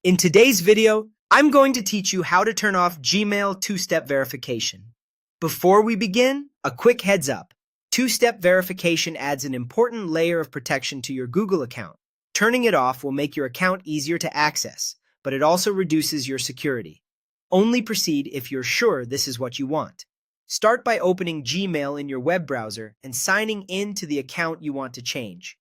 In today's video, I'm going to teach you how to turn off Gmail two-step verification. Before we begin, a quick heads up. Two-step verification adds an important layer of protection to your Google account. Turning it off will make your account easier to access, but it also reduces your security. Only proceed if you're sure this is what you want. Start by opening Gmail in your web browser and signing in to the account you want to change.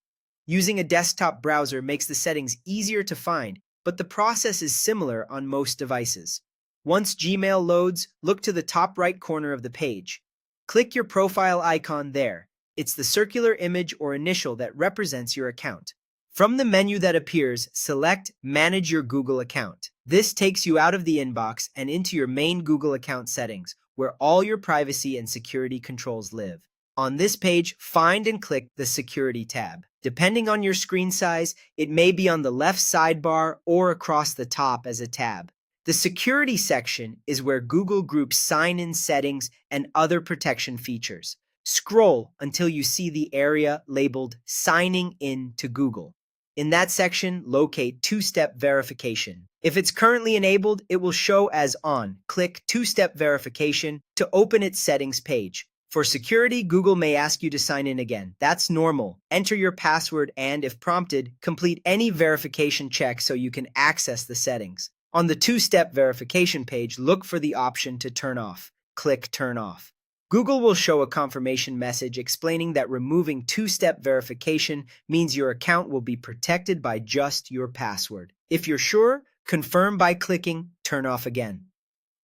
Using a desktop browser makes the settings easier to find, but the process is similar on most devices. Once Gmail loads, look to the top right corner of the page. Click your profile icon there. It's the circular image or initial that represents your account. From the menu that appears, select Manage Your Google Account. This takes you out of the inbox and into your main Google account settings, where all your privacy and security controls live. On this page, find and click the Security tab. Depending on your screen size, it may be on the left sidebar or across the top as a tab. The Security section is where Google groups sign-in settings and other protection features. Scroll until you see the area labeled Signing In to Google. In that section, locate two-step verification. If it's currently enabled, it will show as on. Click two-step verification to open its settings page. For security, Google may ask you to sign in again. That's normal. Enter your password and, if prompted, complete any verification check so you can access the settings. On the two-step verification page, look for the option to turn off. Click Turn Off. Google will show a confirmation message explaining that removing two-step verification means your account will be protected by just your password. If you're sure, confirm by clicking Turn Off again.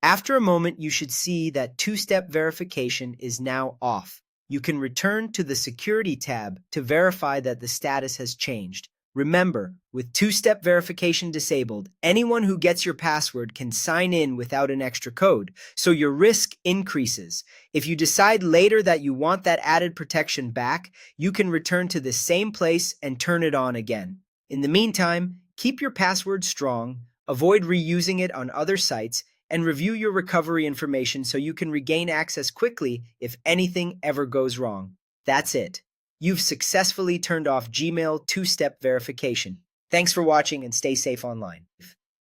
After a moment, you should see that two-step verification is now off. You can return to the Security tab to verify that the status has changed. Remember, with two-step verification disabled, anyone who gets your password can sign in without an extra code, so your risk increases. If you decide later that you want that added protection back, you can return to the same place and turn it on again. In the meantime, keep your password strong, avoid reusing it on other sites, and review your recovery information so you can regain access quickly if anything ever goes wrong. That's it. You've successfully turned off Gmail two-step verification. Thanks for watching and stay safe online.